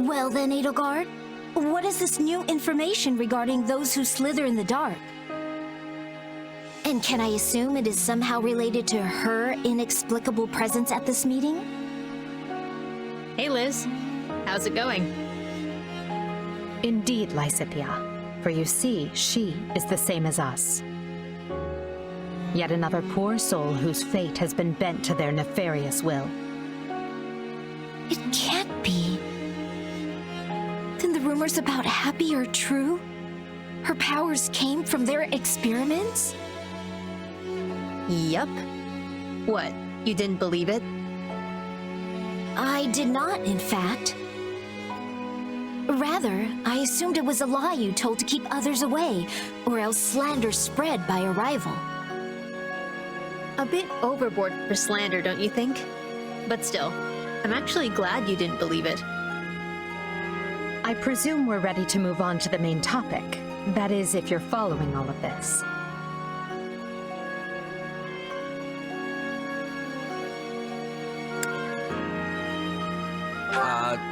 Well then, Edelgard, what is this new information regarding those who slither in the dark? And can I assume it is somehow related to her inexplicable presence at this meeting? Hey Liz, how's it going? Indeed, Lysithea, for you see, she is the same as us. Yet another poor soul whose fate has been bent to their nefarious will. It can't be. Then the rumors about Happy are true? Her powers came from their experiments? Yup. What, you didn't believe it? I did not, in fact. Rather, I assumed it was a lie you told to keep others away, or else slander spread by a rival. A bit overboard for slander, don't you think? But still, I'm actually glad you didn't believe it. I presume we're ready to move on to the main topic. That is, if you're following all of this.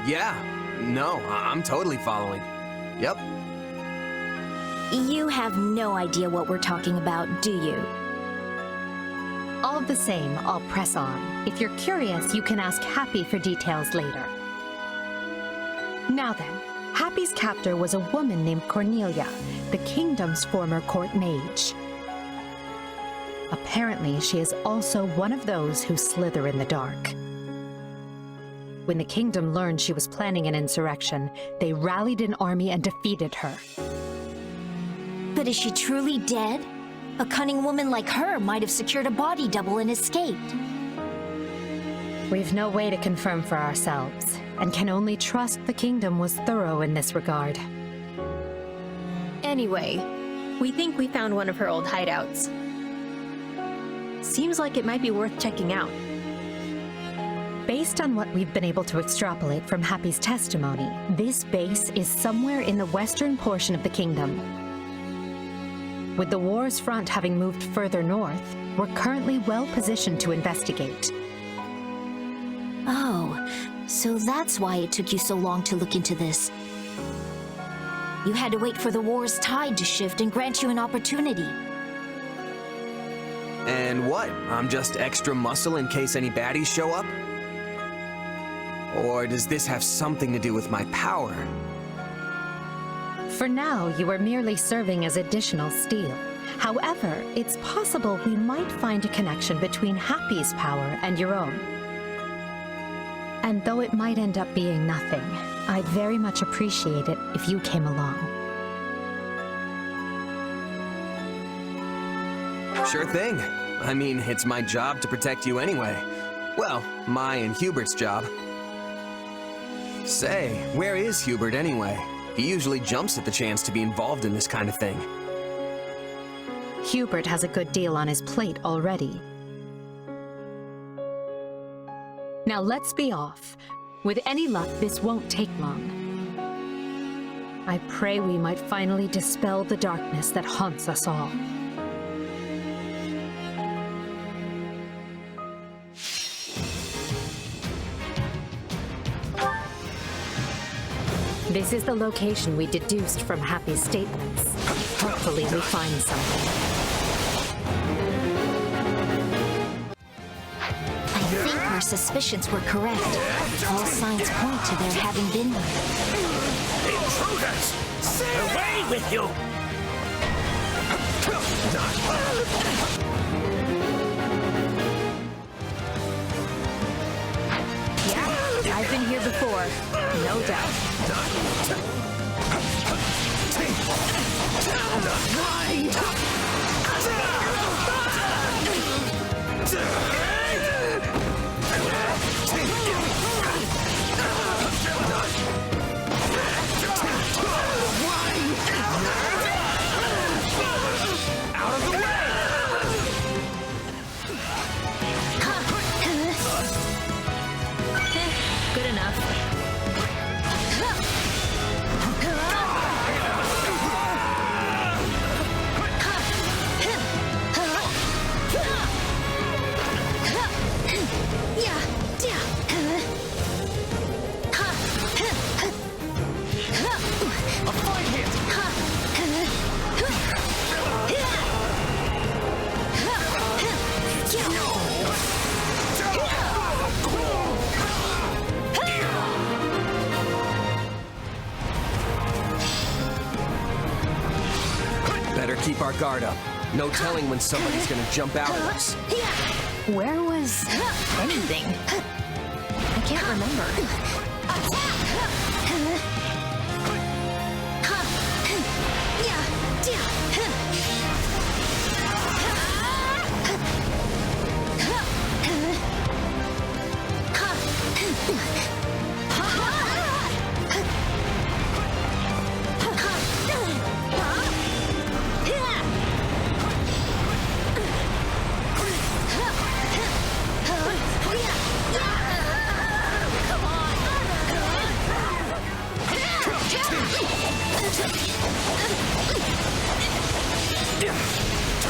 Yeah. No, I'm totally following. Yep. You have no idea what we're talking about, do you? All the same, I'll press on. If you're curious, you can ask Happy for details later. Now then, Happy's captor was a woman named Cornelia, the kingdom's former court mage. Apparently, she is also one of those who slither in the dark. When the kingdom learned she was planning an insurrection, they rallied an army and defeated her. But is she truly dead? A cunning woman like her might have secured a body double and escaped. We've no way to confirm for ourselves, and can only trust the kingdom was thorough in this regard. Anyway, we think we found one of her old hideouts. Seems like it might be worth checking out. Based on what we've been able to extrapolate from Happy's testimony, this base is somewhere in the western portion of the kingdom. With the war's front having moved further north, we're currently well positioned to investigate. Oh, so that's why it took you so long to look into this. You had to wait for the war's tide to shift and grant you an opportunity. And what? I'm just extra muscle in case any baddies show up? Or does this have something to do with my power? For now, you are merely serving as additional steel. However, it's possible we might find a connection between Happy's power and your own. And though it might end up being nothing, I'd very much appreciate it if you came along. Sure thing. I mean, it's my job to protect you anyway. Well, my and Hubert's job. Say, where is Hubert anyway? He usually jumps at the chance to be involved in this kind of thing. Hubert has a good deal on his plate already. Now let's be off. With any luck, this won't take long. I pray we might finally dispel the darkness that haunts us all. This is the location we deduced from Happy's statements. Hopefully we find something. I think our suspicions were correct. All signs point to there having been one. Intruders! Away with you! Yeah, I've been here before, no doubt. Out of the way! Good enough. keep our guard up. No telling when somebody's gonna jump out at us. Where was anything? I can't remember.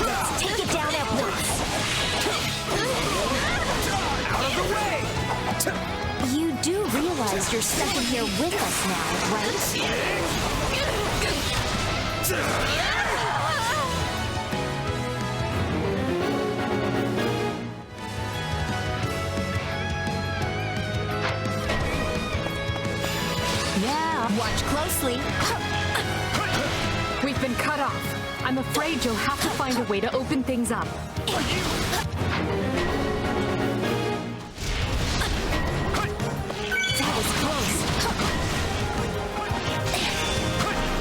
Let's take it down at once. Out of the way! You do realize you're stuck in here with us now, right? Yeah, watch closely. We've been cut off. I'm afraid you'll have to find a way to open things up. That was close.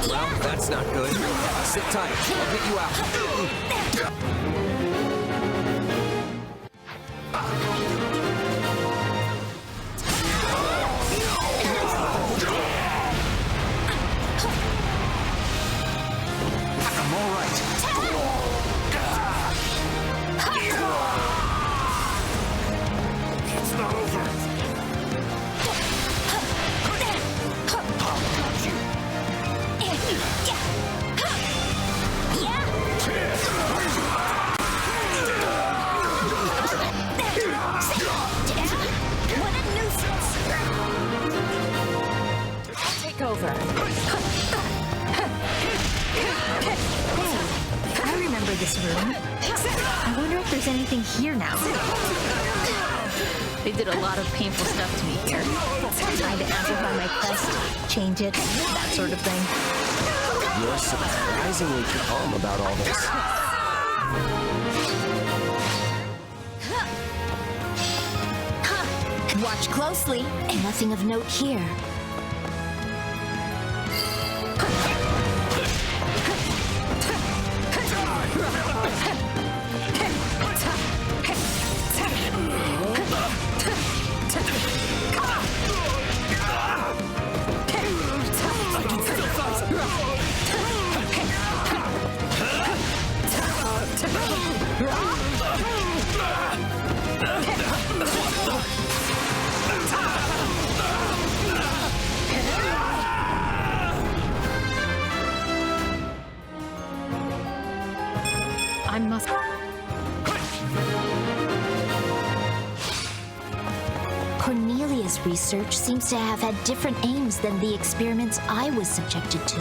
Well, that's not good. Sit tight. I'll get you out. I'm all right. It's not over. What a nuisance! Take over. I remember this room. I wonder if there's anything here now. They did a lot of painful stuff to me here. Trying to amplify my quest, change it, that sort of thing. You're surprisingly calm about all this. Watch closely. Nothing of note here. I must... Cornelia's research seems to have had different aims than the experiments I was subjected to.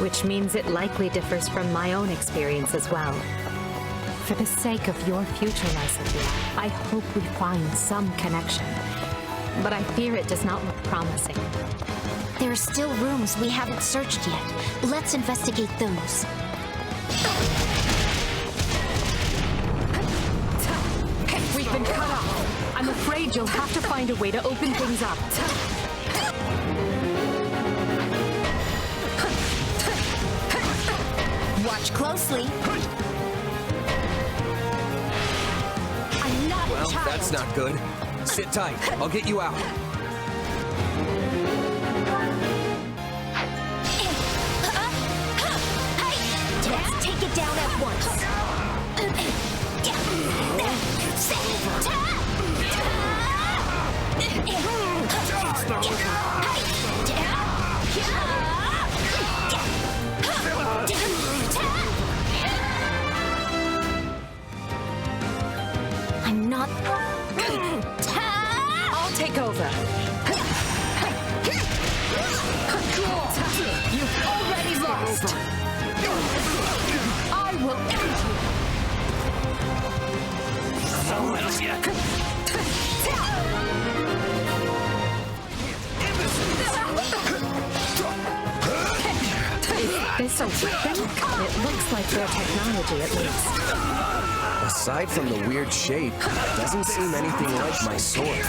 Which means it likely differs from my own experience as well. For the sake of your future, Lysathea, I hope we find some connection. But I fear it does not look promising. There are still rooms we haven't searched yet. Let's investigate those. We've been cut off. I'm afraid you'll have to find a way to open things up. Watch closely. I'm not a Well, child. that's not good. Sit tight. I'll get you out. Let's take it down at once. I'll take over. This a weapon? It looks like their technology, at least. Aside from the weird shape, it doesn't seem anything like my sword.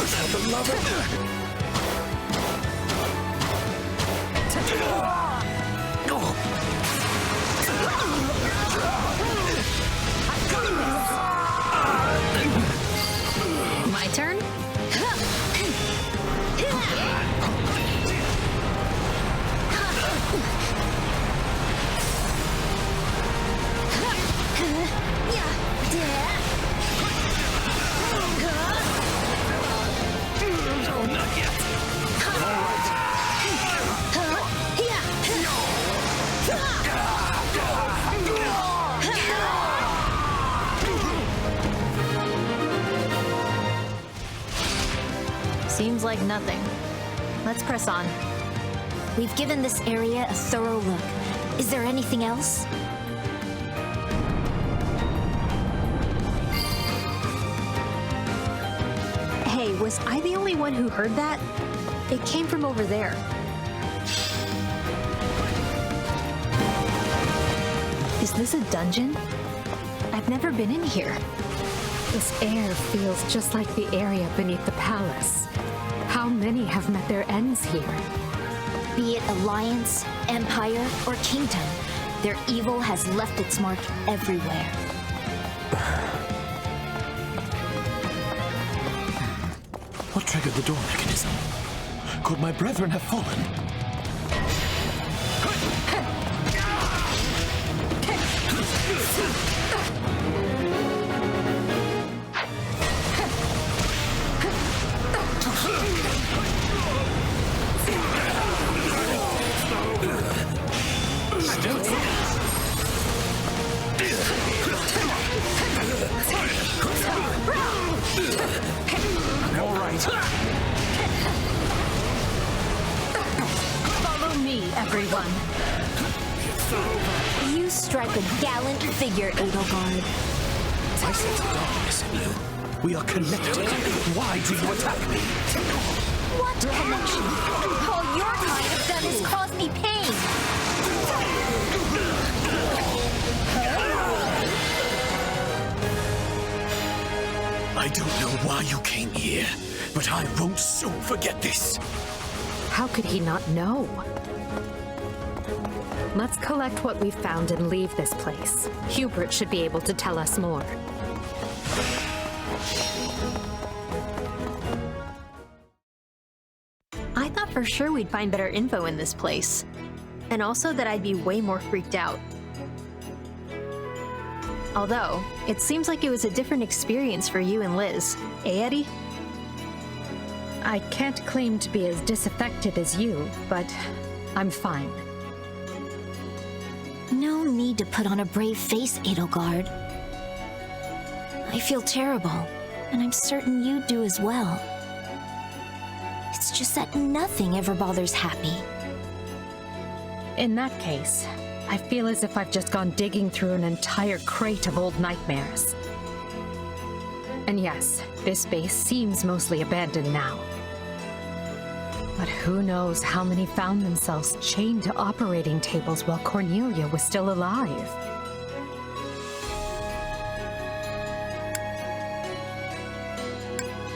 For the love of... My turn? Seems like nothing. Let's press on. We've given this area a thorough look. Is there anything else? Hey, was I the only one who heard that? It came from over there. Is this a dungeon? I've never been in here. This air feels just like the area beneath the palace. How many have met their ends here? Be it alliance, empire, or kingdom, their evil has left its mark everywhere. What triggered the door mechanism? Could my brethren have fallen? Follow me, everyone. You strike a gallant figure, Edelgard. I sense a darkness in you. We are connected. Why do you attack me? What connection? All your kind have done is cause me pain. I don't know why you came here, but I won't soon forget this. How could he not know? Let's collect what we've found and leave this place. Hubert should be able to tell us more. I thought for sure we'd find better info in this place. And also that I'd be way more freaked out. Although, it seems like it was a different experience for you and Liz. Eh, Eddie? I can't claim to be as disaffected as you, but I'm fine. No need to put on a brave face, Edelgard. I feel terrible, and I'm certain you do as well. It's just that nothing ever bothers Happy. In that case, I feel as if I've just gone digging through an entire crate of old nightmares. And yes, this base seems mostly abandoned now. But who knows how many found themselves chained to operating tables while Cornelia was still alive.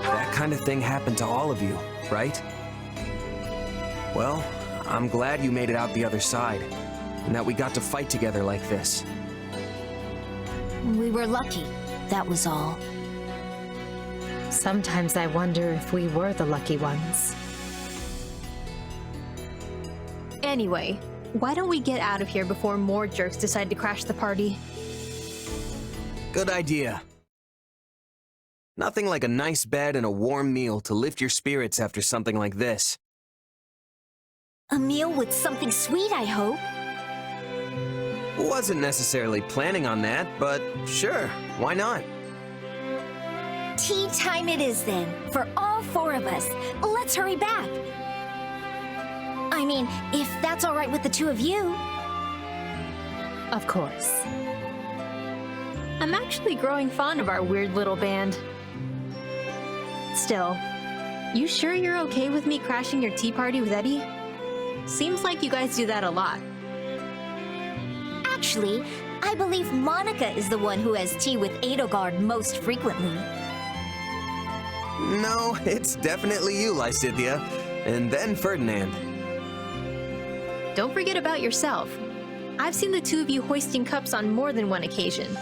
That kind of thing happened to all of you, right? Well, I'm glad you made it out the other side, and that we got to fight together like this. We were lucky, that was all. Sometimes I wonder if we were the lucky ones. Anyway, why don't we get out of here before more jerks decide to crash the party? Good idea. Nothing like a nice bed and a warm meal to lift your spirits after something like this. A meal with something sweet, I hope. Wasn't necessarily planning on that, but sure, why not? Tea time it is then, for all four of us. Let's hurry back. I mean, if that's all right with the two of you. Of course. I'm actually growing fond of our weird little band. Still, You sure you're okay with me crashing your tea party with Eddie? Seems like you guys do that a lot. Actually, I believe Monica is the one who has tea with Edelgard most frequently. No, it's definitely you, Lysithea. And then Ferdinand. Don't forget about yourself. I've seen the two of you hoisting cups on more than one occasion.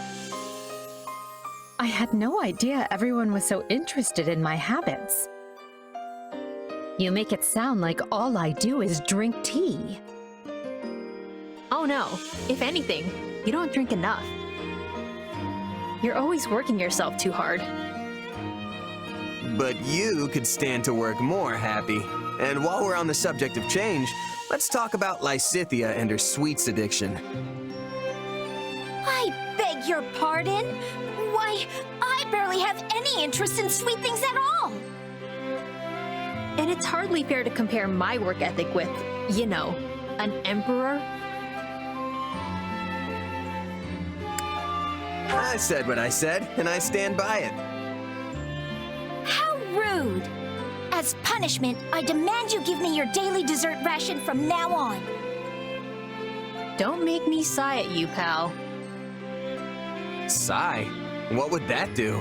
I had no idea everyone was so interested in my habits. You make it sound like all I do is drink tea. Oh no, if anything, you don't drink enough. You're always working yourself too hard. But you could stand to work more, Happy. And while we're on the subject of change, let's talk about Lysithea and her sweets addiction. I beg your pardon? Why, I barely have any interest in sweet things at all. And it's hardly fair to compare my work ethic with, you know, an emperor. I said what I said, and I stand by it. How rude! As punishment, I demand you give me your daily dessert ration from now on. Don't make me sigh at you, pal. Sigh? What would that do?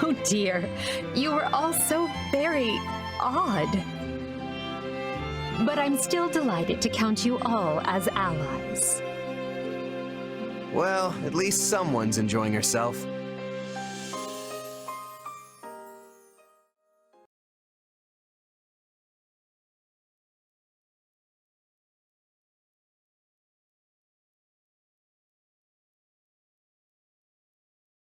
Oh dear, you were all so very odd. But I'm still delighted to count you all as allies. Well, at least someone's enjoying herself.